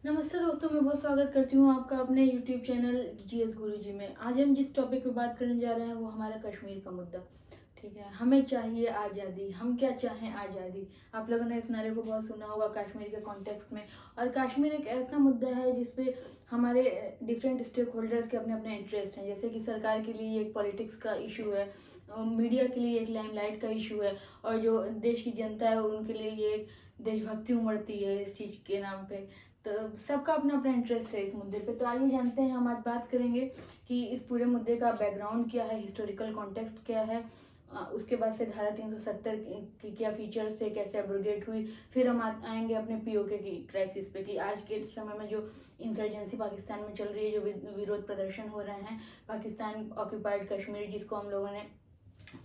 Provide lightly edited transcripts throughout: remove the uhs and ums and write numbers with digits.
नमस्ते दोस्तों, मैं बहुत स्वागत करती हूँ आपका अपने YouTube चैनल जीएस गुरुजी में। आज हम जिस टॉपिक पे बात करने जा रहे हैं वो हमारा कश्मीर का मुद्दा। ठीक है, हमें चाहिए आज़ादी, हम क्या चाहें आज़ादी। आप लोगों ने इस नारे को बहुत सुना होगा कश्मीर के कॉन्टेक्स्ट में। और कश्मीर एक ऐसा मुद्दा है जिसपे हमारे डिफरेंट स्टेक होल्डर्स के अपने अपने इंटरेस्ट हैं। जैसे कि सरकार के लिए एक पॉलिटिक्स का इशू है, मीडिया के लिए एक लाइमलाइट का इशू है, और जो देश की जनता है उनके लिए ये एक देशभक्ति उमड़ती है इस चीज़ के नाम पे। तो सबका अपना अपना इंटरेस्ट है इस मुद्दे पे। तो आइए जानते हैं, हम आज बात करेंगे कि इस पूरे मुद्दे का बैकग्राउंड क्या है, हिस्टोरिकल कॉन्टेक्स्ट क्या है, उसके बाद से धारा 370 की क्या फीचर्स है, कैसे एब्रोगेट हुई। फिर हम आएंगे अपने पीओके की क्राइसिस पे कि आज के समय में जो इंसर्जेंसी पाकिस्तान में चल रही है, जो विरोध प्रदर्शन हो रहे हैं पाकिस्तान ऑक्यूपाइड कश्मीर, जिसको हम लोगों ने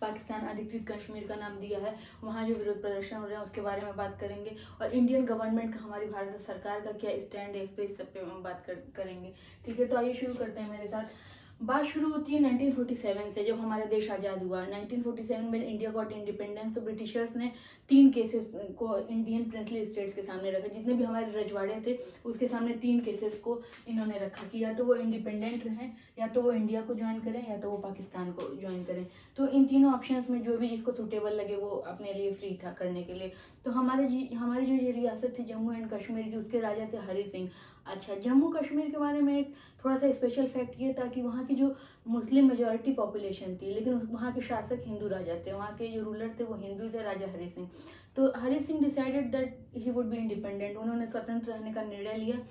पाकिस्तान अधिकृत कश्मीर का नाम दिया है, वहाँ जो विरोध प्रदर्शन हो रहे हैं उसके बारे में बात करेंगे। और इंडियन गवर्नमेंट का, हमारी भारत सरकार का क्या स्टैंड है इस पे, इस सब पे हम बात करेंगे। ठीक है, तो आइए शुरू करते हैं मेरे साथ। बात शुरू होती है 1947 से, जब हमारा देश आज़ाद हुआ। 1947 में इंडिया गॉट इंडिपेंडेंस, तो ब्रिटिशर्स ने 3 केसेस को इंडियन प्रिंसली स्टेट्स के सामने रखा। जितने भी हमारे रजवाड़े थे उसके सामने 3 केसेस को इन्होंने रखा कि या तो वो इंडिपेंडेंट रहें, या तो वो इंडिया को ज्वाइन करें, या तो वो पाकिस्तान को ज्वाइन करें। तो इन तीनों ऑप्शंस में जो भी जिसको सूटेबल लगे वो अपने लिए फ्री था करने के लिए। तो हमारी जो ये रियासत थी जम्मू एंड कश्मीर की, उसके राजा थे हरी सिंह। अच्छा, जम्मू कश्मीर के बारे में एक थोड़ा सा स्पेशल फैक्ट ये था कि वहाँ की जो मुस्लिम मेजॉरिटी पॉपुलेशन थी, लेकिन वहाँ के शासक हिंदू राजा थे, वहाँ के जो रूलर थे वो हिंदू थे, राजा हरी सिंह। तो Hari Singh decided that he would be independent. उन्होंने स्वतंत्र रहने का निर्णय लिया।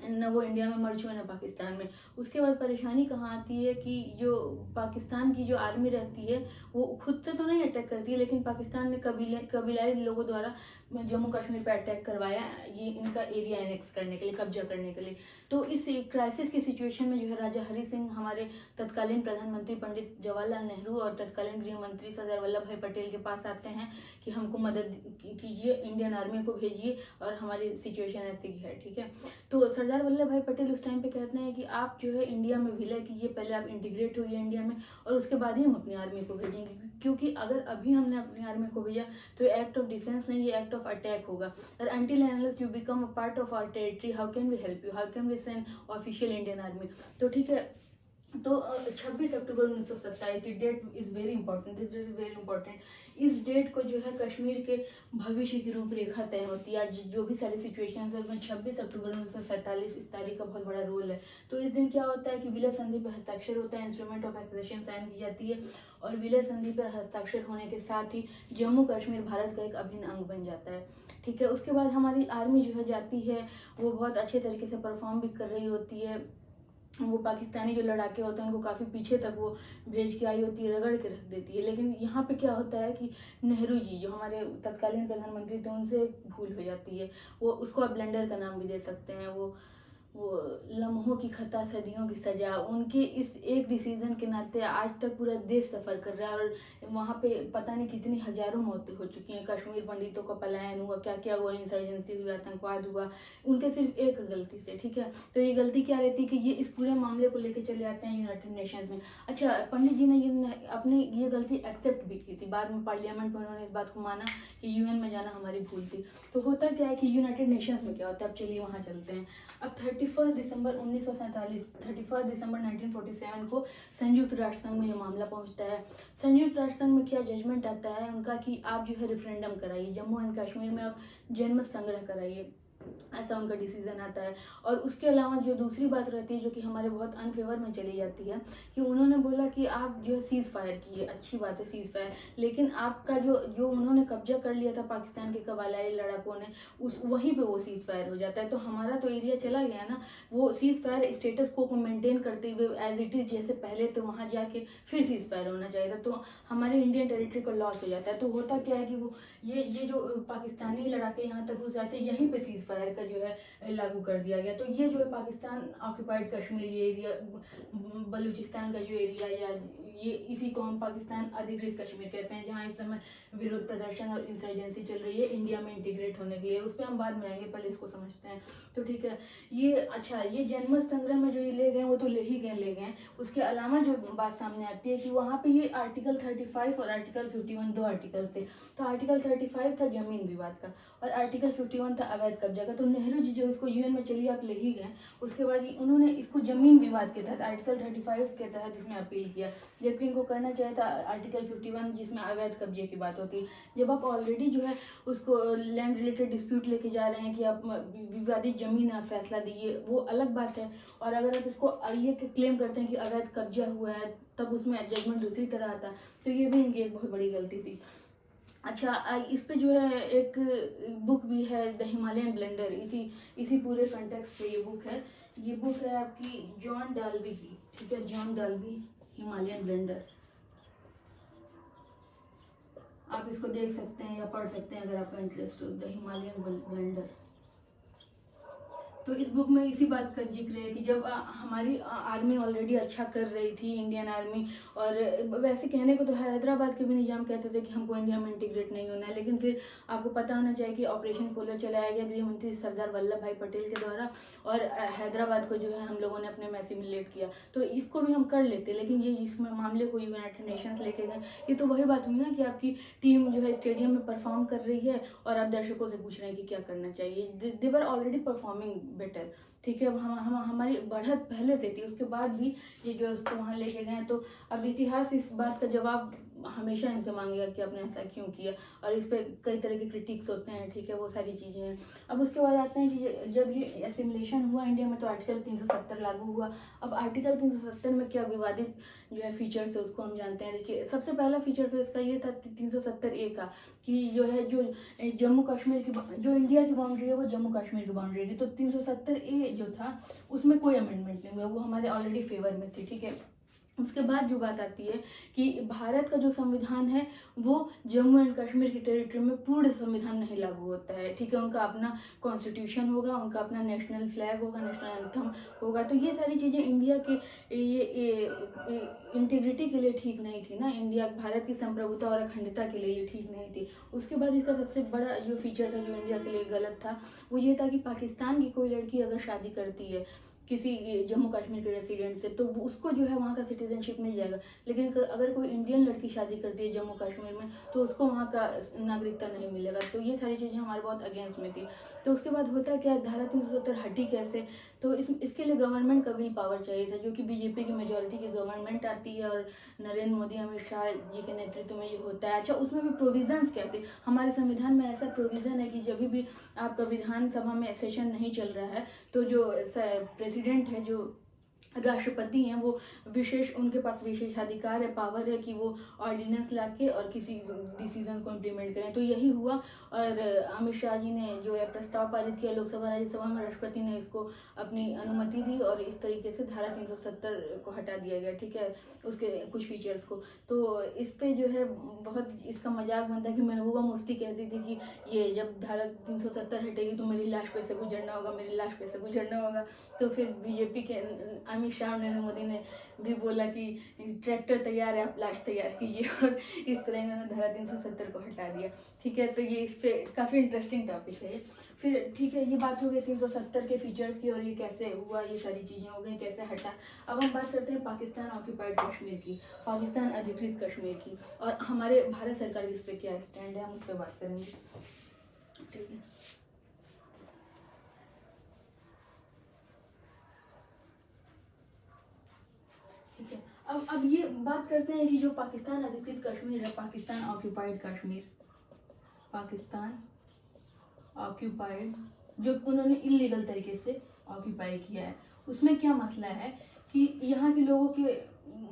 न वो इंडिया में मर्ज हुए न पाकिस्तान में। उसके बाद परेशानी कहाँ आती है कि जो पाकिस्तान की जो आर्मी रहती है वो खुद से तो नहीं अटैक करती है, लेकिन पाकिस्तान ने कबीलाई लोगों द्वारा जम्मू कश्मीर पे अटैक करवाया, ये इनका एरिया एनेक्स करने के लिए, कब्जा करने के लिए। तो इस क्राइसिस की सिचुएशन में जो है राजा हरी सिंह हमारे तत्कालीन प्रधानमंत्री पंडित जवाहरलाल नेहरू और तत्कालीन गृह मंत्री सरदार वल्लभ भाई पटेल के पास आते हैं कि हमको मदद कीजिए, इंडियन आर्मी को भेजिए और हमारी सिचुएशन ऐसी है। ठीक है, तो सरदार वल्लभ भाई पटेल उस टाइम पे कहते हैं कि आप जो है इंडिया में विलय कीजिए, पहले आप इंटीग्रेट होइए इंडिया में, और उसके बाद ही हम अपनी आर्मी को भेजेंगे। क्योंकि अगर अभी हमने अपनी आर्मी को भेजा तो एक्ट ऑफ डिफेंस नहीं, ये एक्ट ऑफ अटैक होगा। और until unless you become a part of our territory, how can we help you, how can we send official Indian army. तो ठीक है, तो 26 अक्टूबर 1927, ये date is very important, this date is very important. इस date को जो है कश्मीर के भविष्य की रूपरेखा तय होती है। आज जो भी सारी सिचुएशन है उसमें 26 अक्टूबर 1947 इस तारीख का बहुत बड़ा रोल है। तो इस दिन क्या होता है कि विलय संधि पर हस्ताक्षर होता है, इंस्ट्रूमेंट ऑफ एक्सेशन साइन की जाती है, और विलय संधि पर हस्ताक्षर होने के साथ ही जम्मू कश्मीर भारत का एक अभिन्न अंग बन जाता है। ठीक है, उसके बाद हमारी आर्मी जो है जाती है, वो बहुत अच्छे तरीके से परफॉर्म भी कर रही होती है। वो पाकिस्तानी जो लड़ाके होते हैं उनको काफ़ी पीछे तक वो भेज के आई होती है, रगड़ के रख देती है। लेकिन यहाँ पे क्या होता है कि नेहरू जी जो हमारे तत्कालीन प्रधानमंत्री थे उनसे एक भूल हो जाती है। वो उसको आप ब्लेंडर का नाम भी दे सकते हैं। वो लम्हों की खता सदियों की सजा, उनके इस एक डिसीजन के नाते आज तक पूरा देश सफ़र कर रहा है। और वहाँ पे पता नहीं कितनी हजारों मौतें हो चुकी हैं, कश्मीर पंडितों का पलायन हुआ, क्या क्या हुआ, इंसर्जेंसी हुई, आतंकवाद हुआ, उनके सिर्फ एक गलती से। ठीक है, तो ये गलती क्या रहती है कि ये इस पूरे मामले को लेके चले आते हैं यूनाइटेड नेशंस में। अच्छा, पंडित जी ने अपनी ये गलती एक्सेप्ट भी की थी। बाद में पार्लियामेंट में उन्होंने इस बात को माना कि यूएन में जाना हमारी भूल थी। तो होता क्या है कि यूनाइटेड नेशंस में क्या होता है, अब चलिए वहाँ चलते हैं। अब 31 दिसंबर 1947, 31 दिसंबर 1947 को संयुक्त राष्ट्र संघ में ये मामला पहुंचता है। संयुक्त राष्ट्र संघ में क्या जजमेंट आता है उनका कि आप जो है रेफरेंडम कराइए, जम्मू एंड कश्मीर में आप जनमत संग्रह कराइए, ऐसा उनका डिसीजन आता है। और उसके अलावा जो दूसरी बात रहती है जो कि हमारे बहुत अनफेवर में चली जाती है, कि उन्होंने बोला कि आप जो है सीज़ फायर कीजिए, अच्छी बात है सीज़ फायर, लेकिन आपका जो जो उन्होंने कब्जा कर लिया था पाकिस्तान के कबायली लड़ाकों ने, उस वहीं पे वो सीज़ फायर हो जाता है। तो हमारा तो एरिया चला गया ना, वो सीज़ फायर स्टेटस को मेंटेन करते हुए एज इट इज़ जैसे पहले, तो वहाँ जाके फिर सीज़ फायर होना चाहिए था, तो हमारे इंडियन टेरिटरी को लॉस हो जाता है। तो होता क्या है कि वो ये जो पाकिस्तानी लड़ाके यहाँ तक घुस जाते हैं, यहीं पे सीज़ फायर का जो है लागू कर दिया गया। तो ये जो है पाकिस्तान ऑक्यूपाइड कश्मीर, ये एरिया बलूचिस्तान का जो एरिया, या ये इसी को हम पाकिस्तान अधिकृत कश्मीर कहते हैं, जहाँ इस समय विरोध प्रदर्शन और इंसर्जेंसी चल रही है इंडिया में इंटीग्रेट होने के लिए। उस पर हम बाद में आएंगे, पहले इसको समझते हैं। तो ठीक है, ये अच्छा, ये जनमत संग्रह में जो ये ले गए वो तो ले गए। उसके अलावा जो बात सामने आती है कि वहाँ पे ये आर्टिकल 35 और आर्टिकल 51 दो आर्टिकल थे। तो आर्टिकल 35 था जमीन विवाद का, और आर्टिकल 51 था अवैध कब्जा का। तो नेहरू जी जब इसको यूएन में चलिए आप ले ही गए, उसके बाद उन्होंने इसको जमीन विवाद के तहत आर्टिकल 35 के तहत इसमें अपील किया, जबकि इनको करना चाहिए था आर्टिकल 51 जिसमें अवैध कब्जे की बात होती है। जब आप ऑलरेडी जो है उसको लैंड रिलेटेड डिस्प्यूट लेके जा रहे हैं कि आप विवादित जमीन आप फैसला दीजिए, वो अलग बात है। और अगर आप इसको ये क्लेम करते हैं कि अवैध कब्जा हुआ है, तब उसमें जजमेंट दूसरी तरह आता, तो ये भी इनकी एक बहुत बड़ी गलती थी। अच्छा, इस पे जो है एक बुक भी है, द हिमालयन ब्लेंडर, इसी पूरे कंटेक्स्ट पे ये बुक है। ये बुक है आपकी जॉन डाल्बी की, ठीक है, जॉन डाल्बी हिमालयन ब्लेंडर। आप इसको देख सकते हैं या पढ़ सकते हैं अगर आपका इंटरेस्ट हो, द हिमालयन ब्लेंडर। तो इस बुक में इसी बात का जिक्र है कि जब हमारी आर्मी ऑलरेडी अच्छा कर रही थी, इंडियन आर्मी, और वैसे कहने को तो हैदराबाद के भी निजाम कहते थे कि हमको इंडिया में इंटीग्रेट नहीं होना है, लेकिन फिर आपको पता होना चाहिए कि ऑपरेशन पोलो चलाया गया गृह मंत्री सरदार वल्लभ भाई पटेल के द्वारा, और हैदराबाद को जो है हम लोगों ने अपने में एसिमिलेट किया। तो इसको भी हम कर लेते, लेकिन ये इसमें मामले को यूनाइटेड नेशंस लेके गए। ये तो वही बात हुई ना कि आपकी टीम जो है स्टेडियम में परफॉर्म कर रही है और आप दर्शकों से पूछ रहे हैं कि क्या करना चाहिए। दे वर ऑलरेडी परफॉर्मिंग बेटर, ठीक है। हम हमारी बढ़त पहले से थी, उसके बाद भी ये जो है उसको वहाँ लेके गए। तो अब इतिहास इस बात का जवाब हमेशा इनसे मांगेगा कि आपने ऐसा क्यों किया, और इस पर कई तरह के क्रिटिक्स होते हैं, ठीक है, वो सारी चीज़ें हैं। अब उसके बाद आते हैं कि जब ये एसिमिलेशन हुआ इंडिया में तो आर्टिकल 370 लागू हुआ। अब आर्टिकल 370 में क्या विवादित जो है फीचर्स है उसको हम जानते हैं। देखिए, सबसे पहला फीचर तो इसका ये था 370A का, कि जो है जो जम्मू कश्मीर की जो इंडिया की बाउंड्री है वो जम्मू कश्मीर की बाउंड्री है। तो 370A जो था उसमें कोई अमेंडमेंट नहीं हुआ, वो हमारे ऑलरेडी फेवर में थी, ठीक है। उसके बाद जो बात आती है कि भारत का जो संविधान है वो जम्मू एंड कश्मीर की टेरिटरी में पूर्ण संविधान नहीं लागू होता है, ठीक है। उनका अपना कॉन्स्टिट्यूशन होगा, उनका अपना नेशनल फ्लैग होगा, नेशनल एंथम होगा। तो ये सारी चीज़ें इंडिया के ये इंटीग्रिटी के लिए ठीक नहीं थी ना, इंडिया भारत की संप्रभुता और अखंडता के लिए ये ठीक नहीं थी। उसके बाद इसका सबसे बड़ा जो फीचर था जो इंडिया के लिए गलत था वो ये था कि पाकिस्तान की कोई लड़की अगर शादी करती है किसी जम्मू कश्मीर के रेसिडेंट से तो उसको जो है वहाँ का सिटीजनशिप मिल जाएगा, लेकिन अगर कोई इंडियन लड़की शादी करती है जम्मू कश्मीर में तो उसको वहाँ का नागरिकता नहीं मिलेगा। तो ये सारी चीज़ें हमारे बहुत अगेंस्ट में थी। तो उसके बाद होता क्या, धारा 370 हटी कैसे, तो इसके लिए गवर्नमेंट का विल पावर चाहिए था, जो कि बीजेपी की मेजोरिटी की गवर्नमेंट आती है और नरेंद्र मोदी अमित शाह जी के नेतृत्व में ये होता है। अच्छा, उसमें भी प्रोविजंस क्या थे, हमारे संविधान में ऐसा प्रोविज़न है कि जब भी आपका विधानसभा में सेशन नहीं चल रहा है तो जो प्रेसिडेंट है, जो राष्ट्रपति हैं, वो उनके पास विशेषाधिकार है, पावर है कि वो ऑर्डिनेंस लाके और किसी डिसीजन को इम्प्लीमेंट करें। तो यही हुआ, और अमित शाह जी ने जो है प्रस्ताव पारित किया लोकसभा राज्यसभा में, राष्ट्रपति ने इसको अपनी अनुमति दी और इस तरीके से धारा 370 को हटा दिया गया, ठीक है, उसके कुछ फीचर्स को। तो इस पे जो है बहुत इसका मजाक बनता है कि महबूबा मुफ्ती कहती थी कि ये जब धारा 370 हटेगी तो मेरी लाश पे से गुजरना होगा, मेरी लाश पे से गुजरना होगा। तो फिर बीजेपी के अमित शाह नरेंद्र मोदी ने भी बोला कि ट्रैक्टर तैयार है, आप लाश तैयार कीजिए, और इस तरह इन्होंने धारा 370 को हटा दिया, ठीक है। तो ये इस पे काफ़ी इंटरेस्टिंग टॉपिक है। फिर ठीक है, ये बात हो गई 370 के फीचर्स की और ये कैसे हुआ, ये सारी चीज़ें हो गई, कैसे हटा। अब हम बात करते हैं पाकिस्तान ऑक्यूपाइड कश्मीर की, पाकिस्तान अधिकृत कश्मीर की, और हमारे भारत सरकार की इस पर क्या स्टैंड है, हम उस पर बात करेंगे, ठीक है। अब ये बात करते हैं कि जो पाकिस्तान अधिकृत कश्मीर है, पाकिस्तान ऑक्यूपाइड कश्मीर, पाकिस्तान ऑक्यूपाइड जो उन्होंने इलीगल तरीके से ऑक्यूपाई किया है, उसमें क्या मसला है कि यहाँ के लोगों के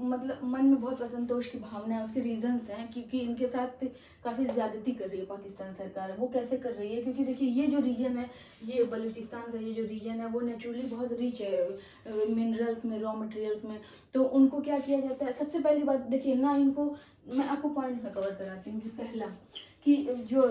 मतलब मन में बहुत असंतोष की भावना है। उसके रीजंस हैं क्योंकि इनके साथ काफ़ी ज़्यादती कर रही है पाकिस्तान सरकार। वो कैसे कर रही है, क्योंकि देखिए ये जो रीजन है, ये बलूचिस्तान का ये जो रीजन है वो नेचुरली बहुत रिच है मिनरल्स में, रॉ मटेरियल्स में। तो उनको क्या किया जाता है, सबसे पहली बात देखिए ना, इनको मैं आपको पॉइंट में कवर कराती हूँ कि पहला कि जो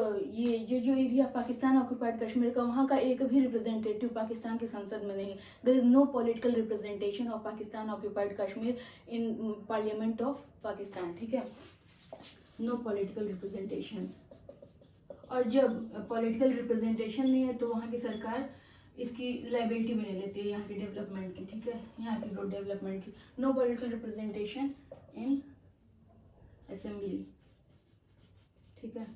एरिया पाकिस्तान ऑक्यूपाइड कश्मीर का, वहाँ का एक भी रिप्रेजेंटेटिव पाकिस्तान की संसद में नहीं। There is no political representation of Pakistan occupied Kashmir in parliament of Pakistan, ठीक है, नो पॉलिटिकल रिप्रेजेंटेशन। और जब पॉलिटिकल रिप्रेजेंटेशन नहीं है तो वहाँ की सरकार इसकी लाइबिलिटी भी नहीं लेती है यहाँ की डेवलपमेंट की, ठीक है, यहाँ की रोड डेवलपमेंट की। No political representation in assembly, ठीक है।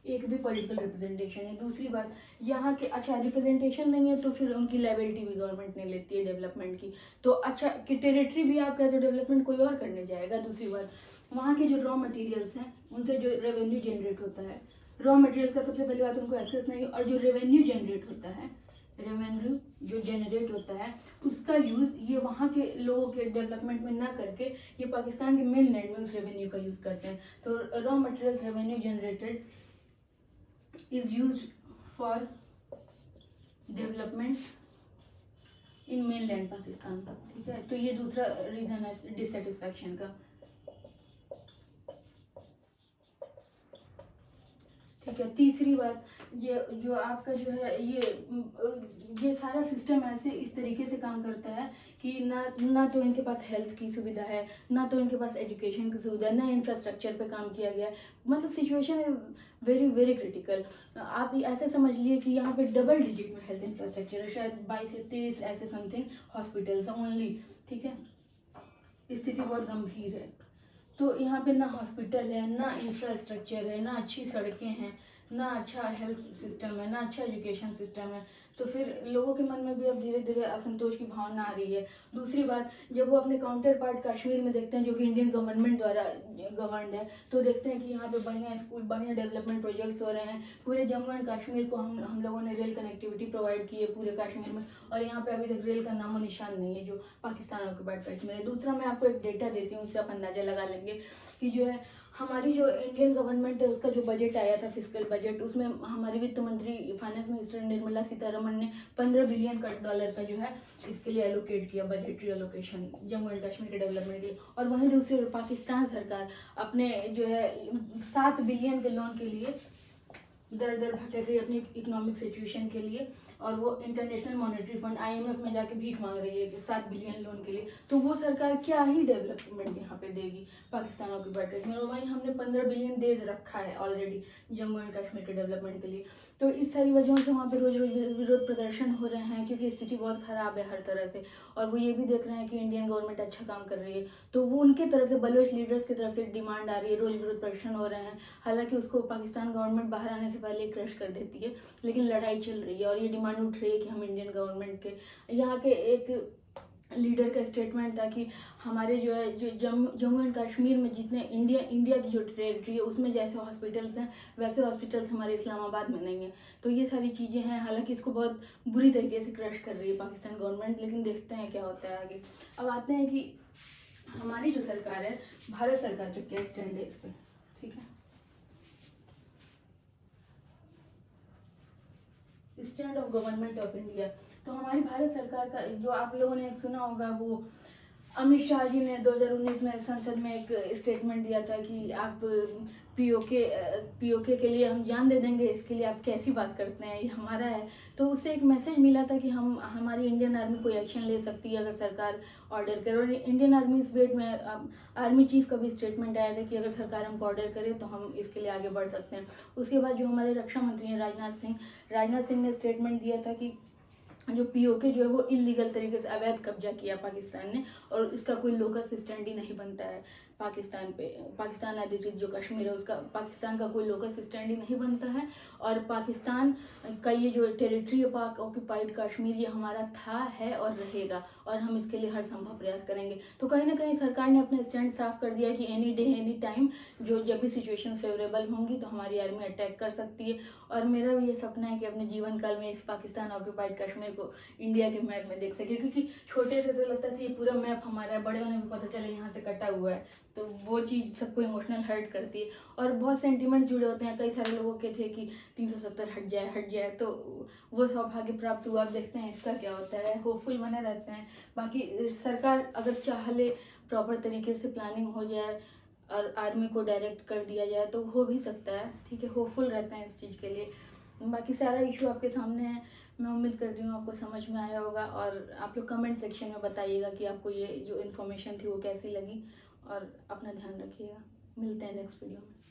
एक भी पॉलिटिकल रिप्रेजेंटेशन है। दूसरी बात, यहाँ के अच्छा रिप्रेजेंटेशन नहीं है तो फिर उनकी लायबिलिटी भी गवर्नमेंट ने लेती है डेवलपमेंट की। तो अच्छा कि टेरिटरी भी आप कहते हो डेवलपमेंट कोई और करने जाएगा। दूसरी बात, वहाँ के जो रॉ मटेरियल्स हैं उनसे जो रेवेन्यू जनरेट होता है, रॉ मटेरियल का सबसे पहली बात उनको एक्सेस नहीं है, और जो रेवेन्यू जनरेट होता है, रेवेन्यू जो जनरेट होता है उसका यूज़ ये वहाँ के लोगों के डेवलपमेंट में ना करके ये पाकिस्तान के मेन लैंड में उस रेवेन्यू का यूज़ करते हैं। तो raw materials revenue generated is use for development in main land Pakistan का। ठीक है, तो ये दूसरा रीज़न है डिससेटिस्फैक्शन का। ठीक है, तीसरी बात, ये जो आपका जो है ये सारा सिस्टम ऐसे इस तरीके से काम करता है कि ना तो इनके पास हेल्थ की सुविधा है, ना तो इनके पास एजुकेशन की सुविधा है, ना इंफ्रास्ट्रक्चर पे काम किया गया है। मतलब situation is very very critical. आप ऐसे समझ लिए कि यहाँ पे डबल डिजिट में हेल्थ इंफ्रास्ट्रक्चर है, शायद 22 से 23 ऐसे समथिंग हॉस्पिटल्स ओनली। ठीक है, स्थिति बहुत गंभीर है। तो यहाँ पे ना हॉस्पिटल है, ना इंफ्रास्ट्रक्चर है, ना अच्छी सड़कें हैं, ना अच्छा हेल्थ सिस्टम है, ना अच्छा एजुकेशन सिस्टम है। तो फिर लोगों के मन में भी अब धीरे धीरे असंतोष की भावना आ रही है। दूसरी बात, जब वो अपने काउंटर पार्ट कश्मीर में देखते हैं जो कि इंडियन गवर्नमेंट द्वारा गवर्नड है, तो देखते हैं कि यहाँ पे बढ़िया स्कूल, बढ़िया डेवलपमेंट प्रोजेक्ट्स हो रहे हैं। पूरे जम्मू एंड कश्मीर को हम लोगों ने रेल कनेक्टिविटी प्रोवाइड की है पूरे कश्मीर में, और यहाँ पे अभी तक रेल का नामो निशान नहीं है जो पाकिस्तान ऑक्युपाइड कश्मीर है। दूसरा, मैं आपको एक डेटा देती हूँ, उससे आप अंदाजा लगा लेंगे कि जो है हमारी जो इंडियन गवर्नमेंट है उसका जो बजट आया था, फिस्कल बजट, उसमें हमारी वित्त मंत्री फाइनेंस मिनिस्टर निर्मला सीतारमण ने 15 बिलियन डॉलर का जो है इसके लिए एलोकेट किया, budgetary allocation Jammu and Kashmir के डेवलपमेंट के लिए। और वहीं दूसरी ओर पाकिस्तान सरकार अपने जो है 7 बिलियन के लोन के लिए दर दर भटक रही है अपनी इकोनॉमिक सिचुएशन के लिए, और वो इंटरनेशनल मॉनेटरी फंड IMF में जाके भीख मांग रही है कि 7 बिलियन लोन के लिए। तो वो सरकार क्या ही डेवलपमेंट यहाँ पे देगी पाकिस्तान ऑक्युपाइड कश्मीर, और वहीं हमने 15 बिलियन दे रखा है ऑलरेडी जम्मू एंड कश्मीर के डेवलपमेंट के लिए। तो इस सारी वजहों से वहाँ पे रोज रोज विरोध प्रदर्शन हो रहे हैं, क्योंकि स्थिति बहुत ख़राब है हर तरह से। और वो ये भी देख रहे हैं कि इंडियन गवर्नमेंट अच्छा काम कर रही है, तो वो उनके तरफ से बलोच लीडर्स की तरफ से डिमांड आ रही है, रोज विरोध प्रदर्शन हो रहे हैं। हालांकि उसको पाकिस्तान गवर्नमेंट बाहर आने से पहले क्रश कर देती है, लेकिन लड़ाई चल रही है और ये डिमांड उठ रही है कि हम इंडियन गवर्नमेंट के, यहाँ के एक लीडर का स्टेटमेंट था कि हमारे जो है जो जम्मू एंड कश्मीर में जितने इंडिया की जो टेरिटरी है उसमें जैसे हॉस्पिटल्स हैं वैसे हॉस्पिटल्स हमारे इस्लामाबाद में नहीं है। तो ये सारी चीज़ें हैं, हालांकि इसको बहुत बुरी तरीके से क्रश कर रही है पाकिस्तान गवर्नमेंट, लेकिन देखते हैं क्या होता है आगे। अब आते हैं कि हमारी जो सरकार है, भारत सरकार का क्या स्टैंड है इस पर। ठीक है, stand of government of India. तो हमारी भारत सरकार का जो आप लोगों ने सुना होगा, वो अमित शाह जी ने 2019 में संसद में एक स्टेटमेंट दिया था कि आप पीओके के लिए हम जान दे देंगे, इसके लिए आप कैसी बात करते हैं, ये हमारा है। तो उससे एक मैसेज मिला था कि हमारी इंडियन आर्मी कोई एक्शन ले सकती है अगर सरकार ऑर्डर करे। और इंडियन आर्मी इस वेट में आर्मी चीफ का भी स्टेटमेंट आया था कि अगर सरकार हमको ऑर्डर करे तो हम इसके लिए आगे बढ़ सकते हैं। उसके बाद जो हमारे रक्षा मंत्री हैं राजनाथ सिंह ने स्टेटमेंट दिया था कि जो पीओके जो है वो इलीगल तरीके से अवैध कब्जा किया पाकिस्तान ने, और इसका कोई लोकस स्टैंड ही नहीं बनता है पाकिस्तान पे। पाकिस्तान अधिकृत जो कश्मीर है उसका पाकिस्तान का कोई लोकस स्टैंड ही नहीं बनता है, और पाकिस्तान का ये जो टेरिटरी है पाक ऑक्यूपाइड कश्मीर, ये हमारा था, है और रहेगा, और हम इसके लिए हर संभव प्रयास करेंगे। तो कहीं ना कहीं सरकार ने अपना स्टैंड साफ कर दिया कि एनी डे एनी टाइम जब भी सिचुएशन फेवरेबल होंगी तो हमारी आर्मी अटैक कर सकती है। और मेरा भी ये सपना है कि अपने जीवन काल में इस पाकिस्तान ऑक्यूपाइड कश्मीर को इंडिया के मैप में देख सके, क्योंकि छोटे से तो लगता था ये पूरा मैप हमारा है, बड़े होने में पता चले यहाँ से कटा हुआ है, तो वो चीज़ सबको इमोशनल हर्ट करती है और बहुत सेंटिमेंट जुड़े होते हैं। कई सारे लोगों के थे कि 370 हट जाए, तो वो सौभाग्य प्राप्त हुआ। अब देखते हैं इसका क्या होता है, होपफुल बने रहते हैं। बाकी सरकार अगर चाह ले प्रॉपर तरीके से प्लानिंग हो जाए और आर्मी को डायरेक्ट कर दिया जाए तो हो भी सकता है। ठीक है, होपफुल रहते हैं इस चीज़ के लिए। बाकी सारा इशू आपके सामने है, मैं उम्मीद करती हूँ आपको समझ में आया होगा, और आप लोग कमेंट सेक्शन में बताइएगा कि आपको ये जो इन्फॉर्मेशन थी वो कैसी लगी, और अपना ध्यान रखिएगा। मिलते हैं नेक्स्ट वीडियो में।